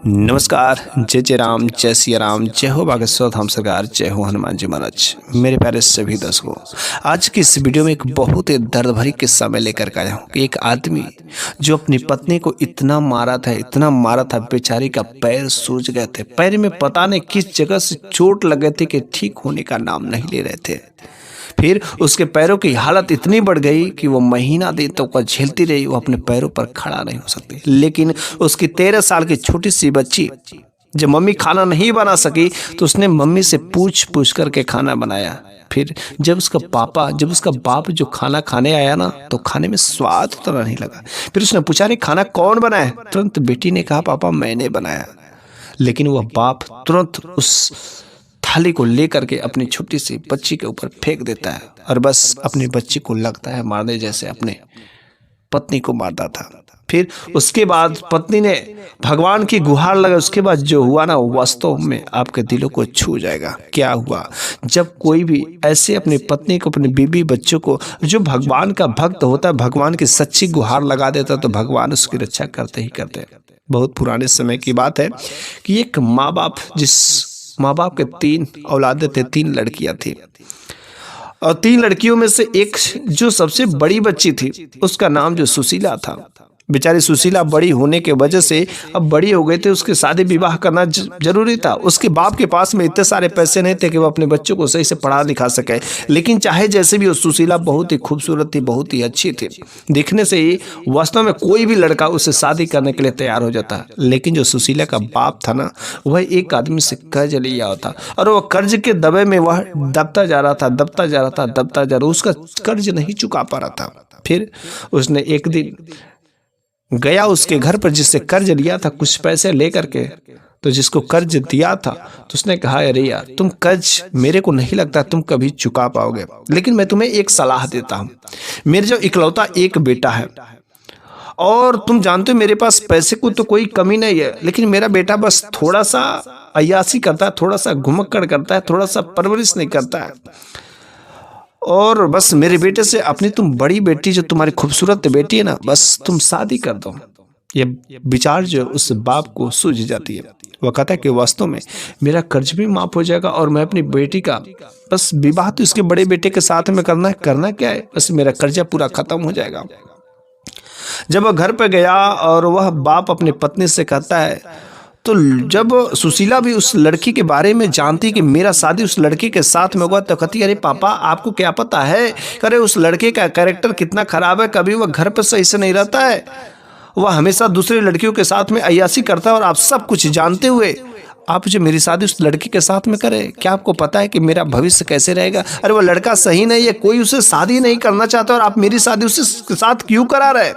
नमस्कार। जय जय राम, जय सिया राम, जय हो बागेश्वर धाम सरकार, जय हो हनुमान जी महाराज। मेरे प्यारे सभी दर्शकों, आज की इस वीडियो में एक बहुत ही दर्द भरी किस्सा मैं लेकर के आया हूँ कि एक आदमी जो अपनी पत्नी को इतना मारा था, बेचारी का पैर सूज गए थे। पैर में पता नहीं किस जगह से चोट लगे थे कि ठीक होने का नाम नहीं ले रहे थे। फिर उसके पैरों की हालत इतनी बढ़ गई कि वो महीना दिन तक तो झेलती रही। वो अपने पैरों पर खड़ा नहीं हो सकती। लेकिन उसकी 13 साल की छोटी सी बच्ची जब मम्मी खाना नहीं बना सकी तो उसने मम्मी से पूछ पूछ करके खाना बनाया। फिर जब उसका बाप जो खाना खाने आया ना, तो खाने में स्वाद उतना नहीं लगा। फिर उसने पूछा, अरे खाना कौन बनाया? तुरंत बेटी ने कहा, पापा मैंने बनाया। लेकिन वह बाप तुरंत उस थाली को लेकर के अपनी छोटी सी बच्ची के ऊपर फेंक देता है और बस अपनी बच्ची को लगता है मारने जैसे अपने पत्नी को मारता था। फिर उसके बाद पत्नी ने भगवान की गुहार लगा। उसके बाद जो हुआ ना, वो वास्तव में आपके दिलों को छू जाएगा। क्या हुआ? जब कोई भी ऐसे अपनी पत्नी को, अपने बीबी बच्चों को, जो भगवान का भक्त होता है, भगवान की सच्ची गुहार लगा देता, तो भगवान उसकी रक्षा करते ही करते। बहुत पुराने समय की बात है कि एक माँ बाप के 3 औलादें थे, 3 लड़कियां थी और 3 लड़कियों में से एक जो सबसे बड़ी बच्ची थी, उसका नाम जो सुशीला था। बेचारी सुशीला बड़ी होने के वजह से अब बड़ी हो गई थी, उसके शादी विवाह करना जरूरी था। उसके बाप के पास में इतने सारे पैसे नहीं थे कि वो अपने बच्चों को सही से पढ़ा लिखा सके। लेकिन चाहे जैसे भी, वो सुशीला बहुत ही खूबसूरत थी, बहुत ही अच्छी थी। दिखने से ही वास्तव में कोई भी लड़का उससे शादी करने के लिए तैयार हो जाता। लेकिन जो सुशीला का बाप था ना, वह एक आदमी से कर्ज लिया होता और वह कर्ज के दबे में वह दबता जा रहा था। उसका कर्ज नहीं चुका पा रहा था। फिर उसने एक दिन गया उसके घर पर, जिससे कर्ज लिया था, कुछ पैसे लेकर के। तो जिसको कर्ज दिया था, तो उसने कहा, अरे यार, तुम कर्ज, मेरे को नहीं लगता तुम कभी चुका पाओगे, लेकिन मैं तुम्हें एक सलाह देता हूँ। मेरे जो इकलौता एक बेटा है और तुम जानते हो मेरे पास पैसे को तो कोई कमी नहीं है, लेकिन मेरा बेटा बस थोड़ा सा अय्यासी करता है, थोड़ा सा घुमक्कड़ करता है, थोड़ा सा परवरिश नहीं करता है। और बस मेरे बेटे से अपनी तुम बड़ी बेटी, जो तुम्हारी खूबसूरत बेटी है ना, बस तुम शादी कर दो। ये विचार जो उस बाप को सूझ जाती है। वह कहता है कि वास्तव में मेरा कर्ज भी माफ हो जाएगा और मैं अपनी बेटी का बस विवाह तो इसके बड़े बेटे के साथ में करना क्या है, बस मेरा कर्जा पूरा खत्म हो जाएगा। जब वह घर पर गया और वह बाप अपनी पत्नी से कहता है, तो जब सुशीला भी उस लड़की के बारे में जानती कि मेरा शादी उस लड़की के साथ में होगा, तो कहती, अरे पापा आपको क्या पता है, अरे उस लड़के का कैरेक्टर कितना खराब है, कभी वह घर पर सही से नहीं रहता है, वह हमेशा दूसरी लड़कियों के साथ में अय्यासी करता है, और आप सब कुछ जानते हुए आप जो मेरी शादी उस लड़की के साथ में करें, क्या आपको पता है कि मेरा भविष्य कैसे रहेगा? अरे वो लड़का सही नहीं है, कोई उसे शादी नहीं करना चाहता और आप मेरी शादी उसके साथ क्यों करा रहे?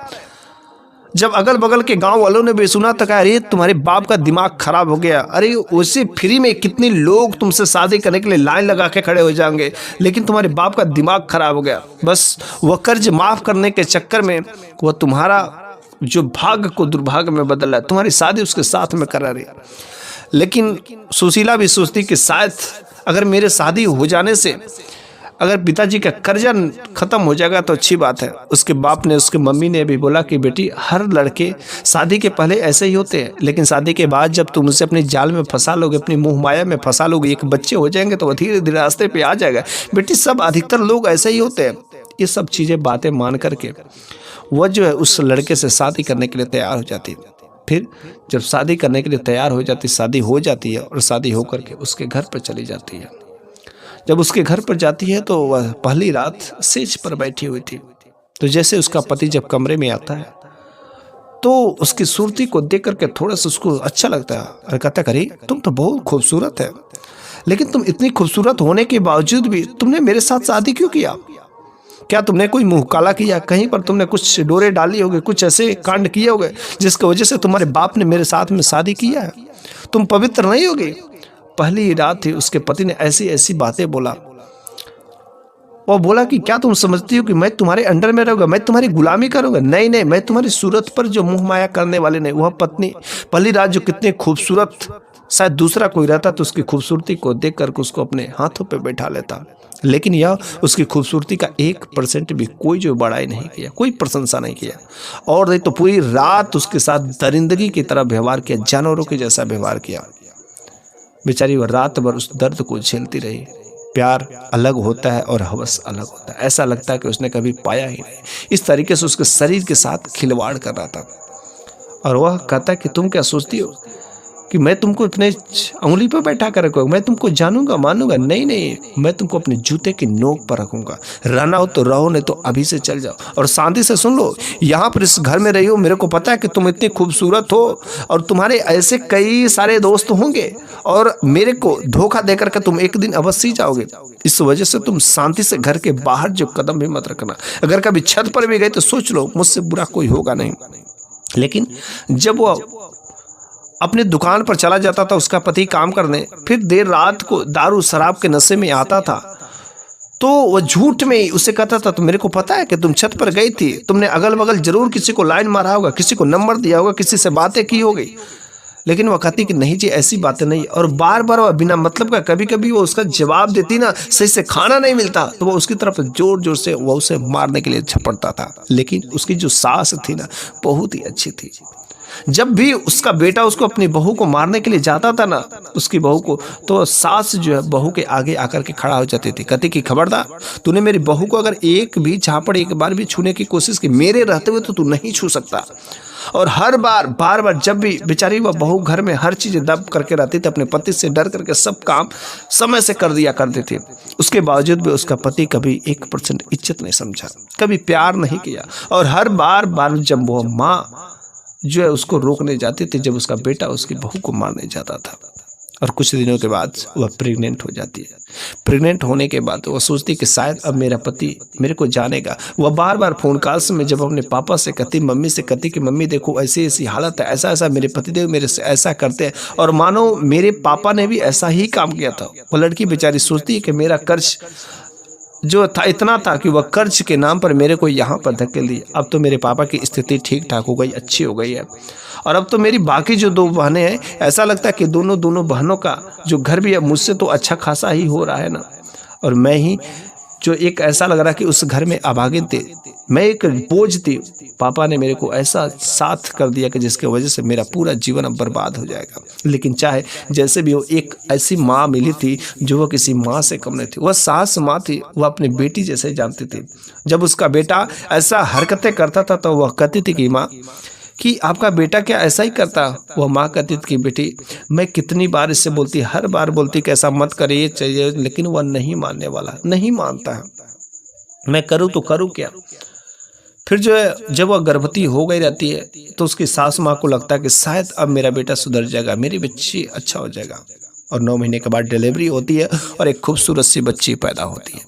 जब अगल बगल के गांव वालों ने भी सुना तो कहा, अरे तुम्हारे बाप का दिमाग खराब हो गया, अरे उसे फ्री में कितने लोग तुमसे शादी करने के लिए लाइन लगा के खड़े हो जाएंगे, लेकिन तुम्हारे बाप का दिमाग खराब हो गया। बस वह कर्ज माफ करने के चक्कर में वह तुम्हारा जो भाग्य को दुर्भाग्य में बदल रहा है, तुम्हारी शादी उसके साथ में करा रही। लेकिन सुशीला भी सोचती कि शायद अगर मेरे शादी हो जाने से अगर पिताजी का कर्जा खत्म हो जाएगा तो अच्छी बात है। उसके बाप ने, उसके मम्मी ने भी बोला कि बेटी, हर लड़के शादी के पहले ऐसे ही होते हैं, लेकिन शादी के बाद जब तुम उसे अपने जाल में फंसा लोगे, अपनी मुँह माया में फंसा लोगे, एक बच्चे हो जाएंगे तो वह धीरे धीरे रास्ते पे आ जाएगा। बेटी, सब अधिकतर लोग ऐसे ही होते हैं। ये सब चीज़ें बातें मान करके वह जो है उस लड़के से शादी करने के लिए तैयार हो जाती है। फिर जब शादी करने के लिए तैयार हो जाती, शादी हो जाती है और शादी होकर के उसके घर पर चली जाती है। जब उसके घर पर जाती है तो वह पहली रात सेज पर बैठी हुई थी। तो जैसे उसका पति जब कमरे में आता है तो उसकी सूरती को देख करके थोड़ा सा उसको अच्छा लगता है और कहता है, अरे तुम तो बहुत खूबसूरत है, लेकिन तुम इतनी खूबसूरत होने के बावजूद भी तुमने मेरे साथ शादी क्यों किया? क्या तुमने कोई मुंह काला किया? कहीं पर तुमने कुछ डोरे डाली होगी, कुछ ऐसे कांड किए होंगे जिसकी वजह से तुम्हारे बाप ने मेरे साथ में शादी किया है? तुम पवित्र नहीं होगी? पहली रात थी, उसके पति ने ऐसी ऐसी बातें बोला। वो बोला कि क्या तुम समझती हो कि मैं तुम्हारे अंडर में रहूंगा, मैं तुम्हारी गुलामी करूंगा? नहीं नहीं, मैं तुम्हारी सूरत पर जो मुंह माया करने वाले नहीं। वह पत्नी पहली रात जो कितनी खूबसूरत शायद दूसरा कोई रहता तो उसकी खूबसूरती को देख करके उसको अपने हाथों पे बैठा लेता, लेकिन यह उसकी खूबसूरती का 1% भी कोई जो बड़ाई नहीं किया, कोई प्रशंसा नहीं किया, और नहीं तो पूरी रात उसके साथ दरिंदगी की तरह व्यवहार किया, जानवरों के जैसा व्यवहार किया। बेचारी वह रात भर उस दर्द को झेलती रही। प्यार अलग होता है और हवस अलग होता है, ऐसा लगता है कि उसने कभी पाया ही नहीं। इस तरीके से उसके शरीर के साथ खिलवाड़ कर रहा था, और वह कहता कि तुम क्या सोचती हो कि मैं तुमको अपने उंगली पर बैठा कर रखूंगा, मैं तुमको जानूंगा मानूंगा? नहीं नहीं, मैं तुमको अपने जूते की नोक पर रखूंगा। रहना हो तो रहो, नहीं तो अभी से चल जाओ। और शांति से सुन लो, यहाँ पर इस घर में रही हो, मेरे को पता है कि तुम इतनी खूबसूरत हो और तुम्हारे ऐसे कई सारे दोस्त होंगे, और मेरे को धोखा देकर के तुम एक दिन अवश्य जाओगे। इस वजह से तुम शांति से घर के बाहर जो कदम भी मत रखना। अगर कभी छत पर भी गए तो सोच लो मुझसे बुरा कोई होगा नहीं। लेकिन जब वो अपने दुकान पर चला जाता था उसका पति काम करने, फिर देर रात को दारू शराब के नशे में आता था, तो वह झूठ में उसे कहता था, तो मेरे को पता है कि तुम छत पर गई थी, तुमने अगल बगल जरूर किसी को लाइन मारा होगा, किसी को नंबर दिया होगा, किसी से बातें की होगी। लेकिन वह कहती कि नहीं जी ऐसी बातें नहीं। और बार बार वह बिना मतलब का, कभी कभी वो उसका जवाब देती ना, सही से खाना नहीं मिलता तो वो उसकी तरफ जोर जोर से वो उसे मारने के लिए झपटता था। लेकिन उसकी जो सास थी ना, बहुत ही अच्छी थी। जब भी उसका बेटा उसको अपनी बहू को मारने के लिए जाता था ना, उसकी बहू को, तो सास जो है बहू के आगे आकर के खड़ा हो जाती थी, कहती कि खबरदार, तूने मेरी बहू को अगर एक भी झापड़ एक बार भी छूने की कोशिश की मेरे रहते हुए तो तू नहीं छू सकता। और हर बार बार बार जब भी बेचारी वह बहू घर में हर चीज दब करके रहती थी, अपने पति से डर करके सब काम समय से कर दिया करती थी, उसके बावजूद भी उसका पति कभी 1% इज्जत नहीं समझा, कभी प्यार नहीं किया। और हर बार बार जब वह माँ जो है उसको रोकने जाती थी, जब उसका बेटा उसकी बहू को मारने जाता था। और कुछ दिनों के बाद वह प्रेग्नेंट हो जाती है। प्रेग्नेंट होने के बाद वह सोचती कि शायद अब मेरा पति मेरे को जानेगा। वह बार बार फोन कॉल्स में जब अपने पापा से कहती, मम्मी से कहती कि मम्मी देखो ऐसी ऐसी हालत है, ऐसा ऐसा मेरे पतिदेव मेरे से ऐसा करते हैं, और मानो मेरे पापा ने भी ऐसा ही काम किया था। वो लड़की बेचारी सोचती है कि मेरा कर्ज जो था इतना था कि वह कर्ज के नाम पर मेरे को यहाँ पर धकेल दी। अब तो मेरे पापा की स्थिति ठीक ठाक हो गई, अच्छी हो गई है, और अब तो मेरी बाकी जो 2 बहनें हैं, ऐसा लगता है कि दोनों बहनों का जो घर भी है मुझसे तो अच्छा खासा ही हो रहा है ना, और मैं ही जो एक ऐसा लग रहा कि उस घर में अभागिन थे, मैं एक बोझ थी। पापा ने मेरे को ऐसा साथ कर दिया कि जिसकी वजह से मेरा पूरा जीवन अब बर्बाद हो जाएगा। लेकिन चाहे जैसे भी हो, एक ऐसी माँ मिली थी जो वह किसी माँ से कम नहीं थी। वह सास माँ थी, वह अपनी बेटी जैसे जानती थी। जब उसका बेटा ऐसा हरकतें करता था तो वह कहती थी कि माँ कि आपका बेटा क्या ऐसा ही करता? वह माँ कहती थी कि बेटी मैं कितनी बार इससे बोलती, हर बार बोलती कि ऐसा मत करिए चाहिए, लेकिन वह नहीं मानने वाला, नहीं मानता है। मैं करूँ तो करूँ क्या? फिर जो है जब वह गर्भवती हो गई रहती है तो उसकी सास माँ को लगता है कि शायद अब मेरा बेटा सुधर जाएगा, मेरी बच्ची अच्छा हो जाएगा। और 9 महीने के बाद डिलीवरी होती है और एक खूबसूरत सी बच्ची पैदा होती है।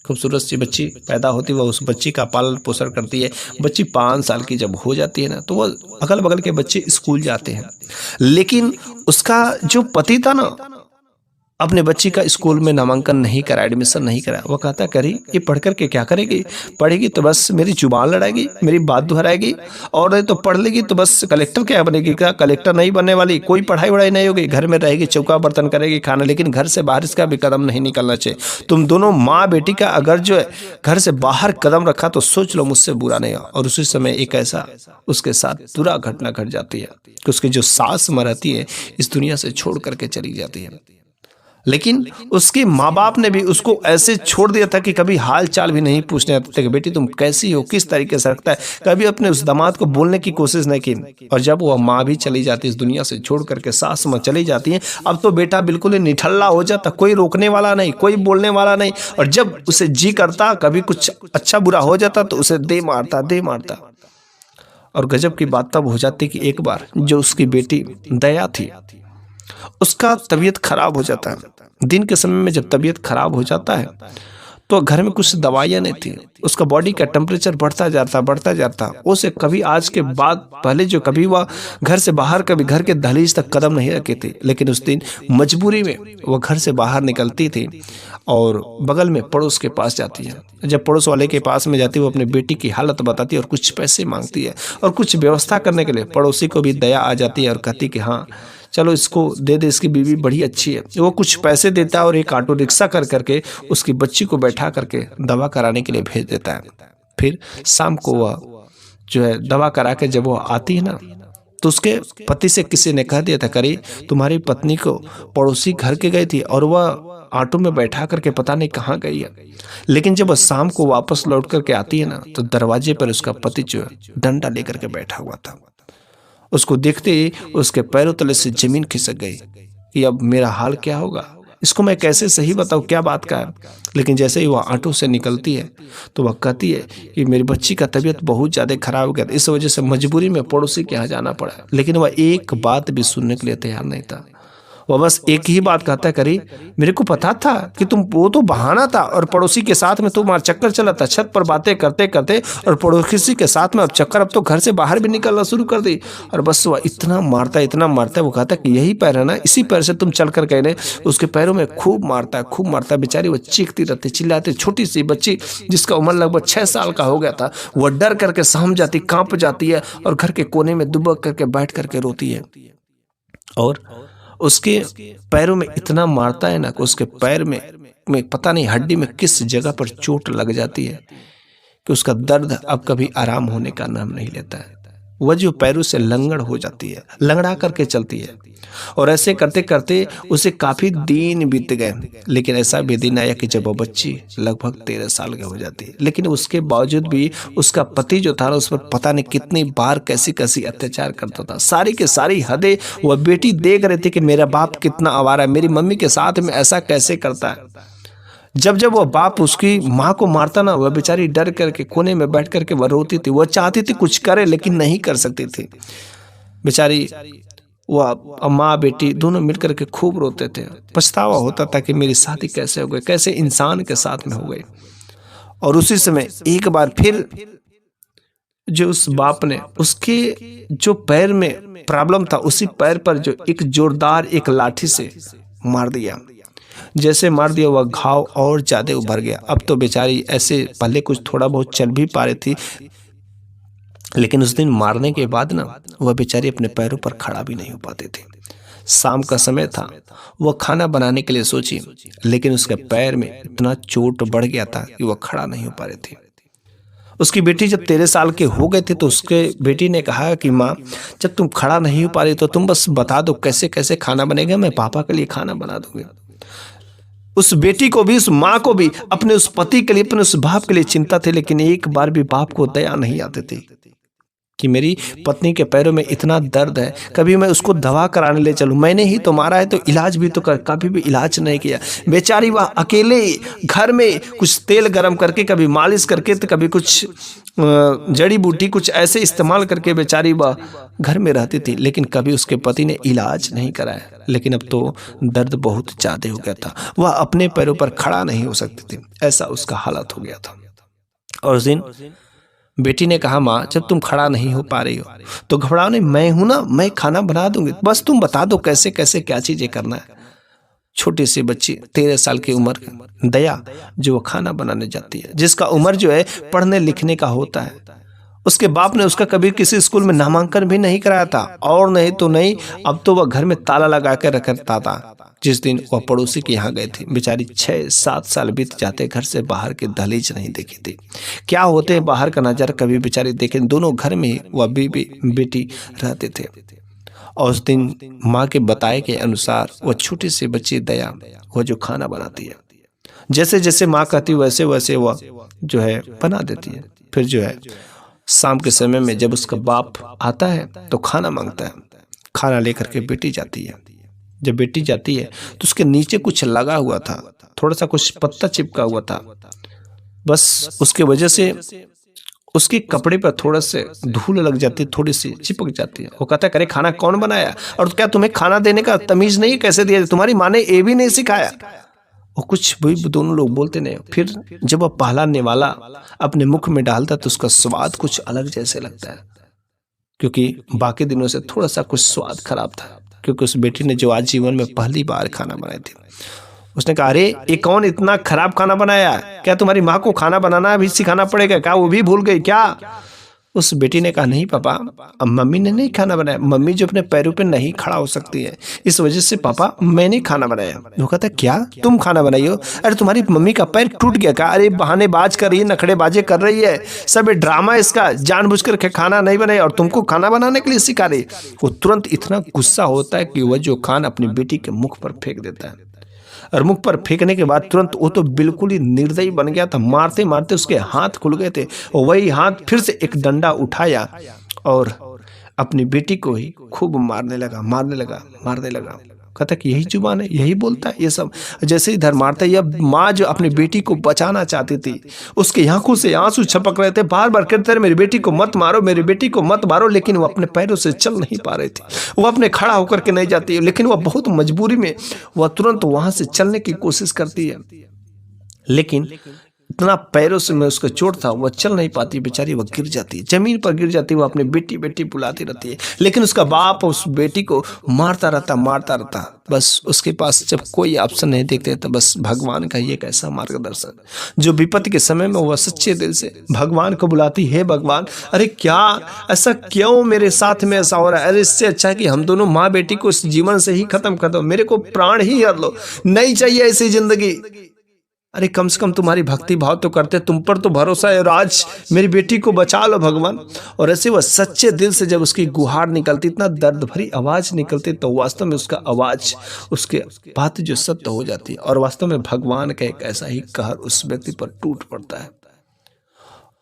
खूबसूरत सी बच्ची पैदा होती है, वह उस बच्ची का पालन पोषण करती है। बच्ची 5 साल की जब हो जाती है ना, तो वह अगल बगल के बच्चे स्कूल जाते हैं, लेकिन उसका जो पति था ना, अपने बच्ची का स्कूल में नामांकन नहीं करा, एडमिशन नहीं करा। वो कहता करी ये पढ़ करके क्या करेगी? पढ़ेगी तो बस मेरी जुबान लड़ाएगी, मेरी बात दोहराएगी, और नहीं तो पढ़ लेगी तो बस कलेक्टर क्या बनेगी? क्या कलेक्टर नहीं बनने वाली, कोई पढ़ाई वढ़ाई नहीं होगी, घर में रहेगी, चौका बर्तन करेगी, खाना, लेकिन घर से बाहर इसका भी कदम नहीं निकलना चाहिए। तुम दोनों माँ बेटी का अगर जो है घर से बाहर कदम रखा तो सोच लो मुझसे बुरा नहीं। और उसी समय एक ऐसा उसके साथ बुरा घटना घट जाती है कि उसकी जो सास माँ रहती है इस दुनिया से छोड़ करके चली जाती है। लेकिन उसके माँ बाप ने भी उसको ऐसे छोड़ दिया था कि कभी हाल चाल भी नहीं पूछने आते थे कि बेटी तुम कैसी हो, किस तरीके से रखता है। कभी अपने उस दामाद को बोलने की कोशिश नहीं की। और जब वह माँ भी चली जाती इस दुनिया से छोड़ करके, सास माँ चली जाती है, अब तो बेटा बिल्कुल ही निठल्ला हो जाता, कोई रोकने वाला नहीं, कोई बोलने वाला नहीं। और जब उसे जी करता कभी कुछ अच्छा बुरा हो जाता तो उसे दे मारता। और गजब की बात तब हो जाती कि एक बार जो उसकी बेटी दया थी उसका तबीयत खराब हो जाता है। दिन के समय में जब तबीयत खराब हो जाता है तो घर में कुछ दवाइयाँ नहीं थी, उसका बॉडी का टेम्परेचर बढ़ता जाता। उसे कभी आज के बाद पहले जो कभी वह घर से बाहर कभी घर के दहलीज तक कदम नहीं रखे थे, लेकिन उस दिन मजबूरी में वह घर से बाहर निकलती थी और बगल में पड़ोस के पास जाती है। जब पड़ोस वाले के पास में जाती है वो अपनी बेटी की हालत बताती है और कुछ पैसे मांगती है, और कुछ व्यवस्था करने के लिए पड़ोसी को भी दया आ जाती है और कहती कि हाँ चलो इसको दे दे, इसकी बीवी बड़ी अच्छी है। वो कुछ पैसे देता है और एक ऑटो रिक्शा कर करके उसकी बच्ची को बैठा करके दवा कराने के लिए भेज देता है। फिर शाम को वह जो है दवा करा के जब वो आती है ना, तो उसके पति से किसी ने कह दिया था, करी तुम्हारी पत्नी को पड़ोसी घर के गई थी और वह ऑटो में बैठा करके पता नहीं कहाँ गई है। लेकिन जब वह शाम को वापस लौट करके आती है ना, तो दरवाजे पर उसका पति जो है डंडा लेकर के बैठा हुआ था। उसको देखते ही उसके पैरों तले से जमीन खिसक गई कि अब मेरा हाल क्या होगा, इसको मैं कैसे सही बताऊं क्या बात का है। लेकिन जैसे ही वह ऑटो से निकलती है तो वह कहती है कि मेरी बच्ची का तबीयत बहुत ज़्यादा खराब हो गया था, इस वजह से मजबूरी में पड़ोसी के यहाँ जाना पड़ा। लेकिन वह एक बात भी सुनने के लिए तैयार नहीं था। वह बस एक ही बात कहता है, करी मेरे को पता था कि तुम, वो तो बहाना था और पड़ोसी के साथ में तुम्हारा चक्कर चला था, छत पर बातें करते करते और पड़ोसी के साथ में अब चक्कर, अब तो घर से बाहर भी निकलना शुरू कर दी। और बस वह इतना मारता है, वो कहता है कि यही पैर है ना, इसी पैर से तुम चल कर गए। उसके पैरों में खूब मारता है। बेचारी वो चीखती रहती, चिल्लाती। छोटी सी बच्ची जिसका उम्र लगभग 6 साल का हो गया था, वह डर करके सहम जाती, कांप जाती है और घर के कोने में दुबक करके बैठ करके रोती है। और उसके पैरों में इतना मारता है ना कि उसके पैर में पता नहीं हड्डी में किस जगह पर चोट लग जाती है कि उसका दर्द अब कभी आराम होने का नाम नहीं लेता है। वह जो पैरों से लंगड़ हो जाती है, लंगड़ा करके चलती है। और ऐसे करते करते उसे काफी दिन बीत गए। लेकिन ऐसा भी दिन आया कि जब वो बच्ची लगभग 13 साल की हो जाती है, लेकिन उसके बावजूद भी उसका पति जो था उस पर पता नहीं कितनी बार कैसी कैसी अत्याचार करता था। सारी की सारी हदें वह बेटी देख रही थी कि मेरा बाप कितना आवारा है, मेरी मम्मी के साथ में ऐसा कैसे करता है। जब जब वह बाप उसकी माँ को मारता ना, वह बेचारी डर करके कोने में बैठ करके वह रोती थी। वह चाहती थी कुछ करे लेकिन नहीं कर सकती थी। बेचारी वह माँ बेटी दोनों मिलकर के खूब रोते थे। पछतावा होता था कि मेरी शादी कैसे हो गई, कैसे इंसान के साथ में हो गई। और उसी समय एक बार फिर जो उस बाप ने उसके जो पैर में प्रॉब्लम था, उसी पैर पर जो एक जोरदार एक लाठी से मार दिया। जैसे मार दिया वह घाव और ज्यादा उभर गया। अब तो बेचारी ऐसे पहले कुछ थोड़ा बहुत चल भी पा रही थी, लेकिन उस दिन मारने के बाद ना वह बेचारी अपने पैरों पर खड़ा भी नहीं हो पाती थी। शाम का समय था, वह खाना बनाने के लिए सोची, लेकिन उसके पैर में इतना चोट बढ़ गया था कि वह खड़ा नहीं हो पा रही थी। उसकी बेटी जब 13 साल के हो गए थे तो उसके बेटी ने कहा कि माँ, जब तुम खड़ा नहीं हो पा रही तो तुम बस बता दो कैसे कैसे खाना बनेगा, मैं पापा के लिए खाना बना दूंगी। उस बेटी को भी, उस माँ को भी अपने उस पति के लिए, अपने उस बाप के लिए चिंता थी। लेकिन एक बार भी बाप को दया नहीं आती थी कि मेरी पत्नी के पैरों में इतना दर्द है, कभी मैं उसको दवा कराने ले चलूं। मैंने ही तो मारा है तो इलाज भी तो कर, कभी भी इलाज नहीं किया। बेचारी वह अकेले घर में कुछ तेल गरम करके, कभी मालिश करके, तो कभी कुछ जड़ी बूटी कुछ ऐसे इस्तेमाल करके बेचारी वह घर में रहती थी। लेकिन कभी उसके पति ने इलाज नहीं कराया। लेकिन अब तो दर्द बहुत ज़्यादा हो गया था, वह अपने पैरों पर खड़ा नहीं हो सकती थी, ऐसा उसका हालत हो गया था। और उस दिन बेटी ने कहा, माँ जब तुम खड़ा नहीं हो पा रही हो तो घबराओ नहीं, मैं हूं ना, मैं खाना बना दूंगी, बस तुम बता दो कैसे कैसे क्या चीजें करना है। छोटी सी बच्ची 13 साल की उम्र दया जो वो खाना बनाने जाती है, जिसका उम्र जो है पढ़ने लिखने का होता है। उसके बाप ने उसका कभी किसी स्कूल में नामांकन भी नहीं कराया था, और नहीं तो नहीं, अब तो वह घर में ताला लगा कर रखता था। जिस दिन वह पड़ोसी के यहाँ गई थी, बेचारी 6-7 साल बीत जाते, घर से बाहर की दहलीज नहीं देखी थी। क्या होते हैं बाहर का नजारा कभी बेचारी देखे। दोनों घर में वह बीबी बेटी रहते थे। और उस दिन माँ के बताए के अनुसार वह छोटी सी बच्ची दया वह जो खाना बनाती है, जैसे जैसे माँ कहती वैसे वैसे वह जो है बना देती है। फिर जो है शाम के समय में जब उसका बाप आता है तो खाना मांगता है। खाना लेकर के बेटी जाती है। जब बेटी जाती है तो उसके नीचे कुछ लगा हुआ था, थोड़ा सा कुछ पत्ता चिपका हुआ था। बस उसके वजह से उसके कपड़े पर थोड़ा से धूल लग जाती है, थोड़ी सी चिपक जाती है। वो कहता है, करे खाना कौन बनाया, और क्या तुम्हें खाना देने का तमीज नहीं, कैसे दिया, तुम्हारी माँ ने ये भी नहीं सिखाया। वो कुछ भी दोनों लोग बोलते नहीं। फिर जब वह पहला निवाला अपने मुख में डालता तो उसका स्वाद कुछ अलग जैसे लगता है, क्योंकि बाकी दिनों से थोड़ा सा कुछ स्वाद खराब था। क्योंकि उस बेटी ने जो आज जीवन में पहली बार खाना बनाई थी, उसने कहा, अरे ये कौन इतना खराब खाना बनाया, क्या तुम्हारी माँ को खाना बनाना भी सिखाना पड़ेगा क्या, वो भी भूल गई क्या। उस बेटी ने कहा नहीं पापा, अब मम्मी ने नहीं खाना बनाया, मम्मी जो अपने पैरों पे नहीं खड़ा हो सकती है, इस वजह से पापा मैंने खाना बनाया। वो कहता क्या तुम खाना बनाई हो? अरे तुम्हारी मम्मी का पैर टूट गया क्या? अरे बहानेबाज कर रही है, नखड़ेबाजी कर रही है, सब ये ड्रामा इसका, जानबूझकर के खाना नहीं बनाई और तुमको खाना बनाने के लिए सिखा रही। वो तुरंत इतना गुस्सा होता है कि वह जो खाना अपनी बेटी के मुख पर फेंक देता है, और मुख पर फेंकने के बाद तुरंत वो तो बिल्कुल ही निर्दयी बन गया था, मारते मारते उसके हाथ खुल गए थे, और वही हाथ फिर से एक डंडा उठाया और अपनी बेटी को ही खूब मारने लगा। कहता कि यही जुबान है, यही बोलता है ये सब। जैसे ही धर्मार्थ या माँ जो अपनी बेटी को बचाना चाहती थी, उसके आंखों से आंसू छपक रहे थे, बार बार कहते रहे मेरी बेटी को मत मारो, मेरी बेटी को मत मारो, लेकिन वो अपने पैरों से चल नहीं पा रही थी, वो अपने खड़ा होकर के नहीं जाती, लेकिन वह बहुत मजबूरी में वह तुरंत वहां से चलने की कोशिश करती है, लेकिन इतना पैरों से में उसका चोट था, वह चल नहीं पाती, बेचारी वह गिर जाती है, जमीन पर गिर जाती है, वह अपनी बेटी बेटी बुलाती रहती है, लेकिन उसका बाप उस बेटी को मारता रहता। बस उसके पास जब कोई ऑप्शन नहीं देखते तो बस भगवान का एक ऐसा मार्गदर्शन, जो विपत्ति के समय में वह सच्चे दिल से भगवान को बुलाती है, भगवान अरे क्या ऐसा क्यों मेरे साथ में ऐसा हो रहा है? अरे इससे अच्छा है कि हम दोनों माँ बेटी को इस जीवन से ही खत्म कर दो, मेरे को प्राण ही हर लो, नहीं चाहिए ऐसी जिंदगी। अरे कम से कम तुम्हारी भक्ति भाव तो करते, तुम पर तो भरोसा है, और आज मेरी बेटी को बचा लो भगवान। और ऐसे वह सच्चे दिल से जब उसकी गुहार निकलती, इतना दर्द भरी आवाज निकलती, तो वास्तव में उसका आवाज, उसके बात जो सत्य हो जाती है, और वास्तव में भगवान का एक ऐसा ही कहर उस व्यक्ति पर टूट पड़ता है,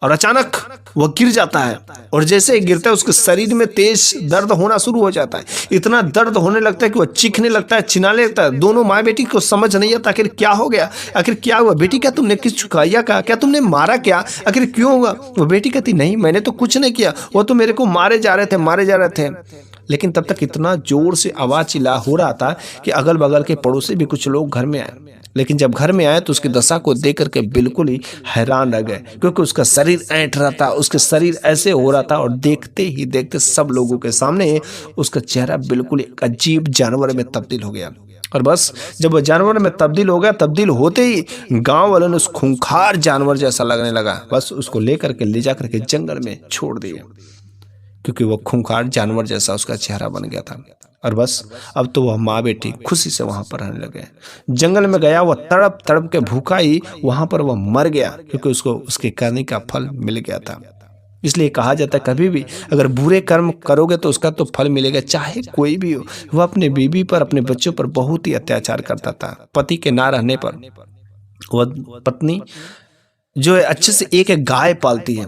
और अचानक वह गिर जाता है, और जैसे ही गिरता है उसके शरीर में तेज दर्द होना शुरू हो जाता है, इतना दर्द होने लगता है कि वह चीखने लगता है, चिल्लाने लगता है। दोनों माँ बेटी को समझ नहीं आता आखिर क्या हो गया, आखिर क्या हुआ, बेटी क्या तुमने किस चुकाया का, क्या तुमने मारा क्या, आखिर क्यों हुआ? वो बेटी कहती नहीं मैंने तो कुछ नहीं किया, वो तो मेरे को मारे जा रहे थे। लेकिन तब तक इतना जोर से आवाज चिल्ला हो रहा था कि अगल बगल के पड़ोसी भी कुछ लोग घर में आए, लेकिन जब घर में आए तो उसकी दशा को देख करके बिल्कुल ही हैरान रह गए, क्योंकि उसका शरीर ऐंठ रहा था, उसके शरीर ऐसे हो रहा था, और देखते ही देखते सब लोगों के सामने उसका चेहरा बिल्कुल एक अजीब जानवर में तब्दील हो गया। और बस जब वह जानवर में तब्दील हो गया, तब्दील होते ही गांव वालों ने उस खूंखार जानवर जैसा लगने लगा, बस उसको लेकर के ले जा करके जंगल में छोड़ दिया, क्योंकि वह खूंखार जानवर जैसा उसका चेहरा बन गया था। और बस अब तो वह माँ बेटी खुशी से वहां पर रहने लगे। जंगल में गया, वह तड़प तड़प के भूखा ही वहां पर वह मर गया, क्योंकि उसको उसके करने का फल मिल गया था। इसलिए कहा जाता है कभी भी अगर बुरे कर्म करोगे तो उसका तो फल मिलेगा, चाहे कोई भी हो। वह अपने बीवी पर, अपने बच्चों पर बहुत ही अत्याचार करता था। पति के ना रहने पर वह पत्नी जो है अच्छे से एक गाय पालती है,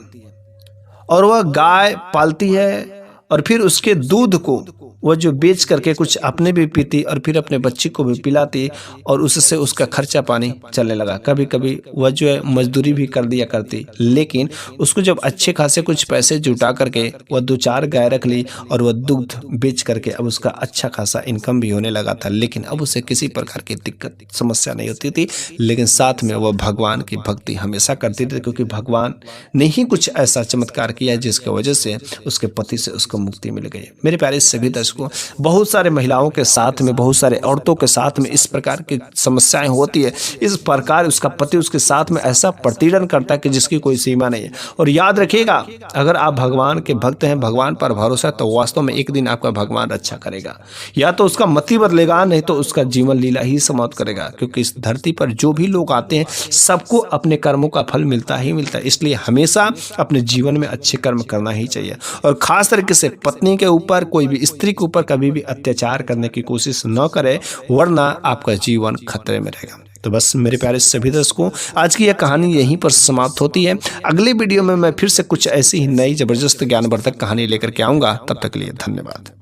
और वह गाय पालती है, और फिर उसके दूध को वह जो बेच करके कुछ अपने भी पीती और फिर अपने बच्चे को भी पिलाती, और उससे उसका खर्चा पानी चलने लगा। कभी कभी वह जो है मजदूरी भी कर दिया करती, लेकिन उसको जब अच्छे खासे कुछ पैसे जुटा करके वह 2-4 गाय रख ली, और वह दूध बेच करके अब उसका अच्छा खासा इनकम भी होने लगा था। लेकिन अब उसे किसी प्रकार की दिक्कत समस्या नहीं होती थी, लेकिन साथ में वह भगवान की भक्ति हमेशा करती थी, क्योंकि भगवान ने ही कुछ ऐसा चमत्कार किया जिसकी वजह से उसके पति से उसको मुक्ति मिल गई। मेरे प्यारे सभी दर्शकों, बहुत सारे महिलाओं के साथ में, बहुत सारे औरतों के साथ में इस प्रकार की समस्याएं होती है। इस प्रकार उसका पति उसके साथ में ऐसा प्रतिदिन करता है कि जिसकी कोई सीमा नहीं है। और याद रखिएगा, अगर आप भगवान के भक्त हैं, भगवान पर भरोसा है, तो वास्तव में एक दिन आपका भगवान रक्षा करेगा। या तो उसका मति बदलेगा, नहीं तो उसका जीवन लीला ही समाप्त करेगा। क्योंकि इस धरती पर जो भी लोग आते हैं सबको अपने कर्मों का फल मिलता ही मिलता है। इसलिए हमेशा अपने जीवन में अच्छे कर्म करना ही चाहिए, और खास तरीके से पत्नी के ऊपर, कोई भी स्त्री के ऊपर कभी भी अत्याचार करने की कोशिश न करे, वरना आपका जीवन खतरे में रहेगा। तो बस मेरे प्यारे सभी दर्शकों, आज की यह कहानी यहीं पर समाप्त होती है। अगले वीडियो में मैं फिर से कुछ ऐसी ही नई जबरदस्त ज्ञानवर्धक कहानी लेकर के आऊंगा। तब तक के लिए धन्यवाद।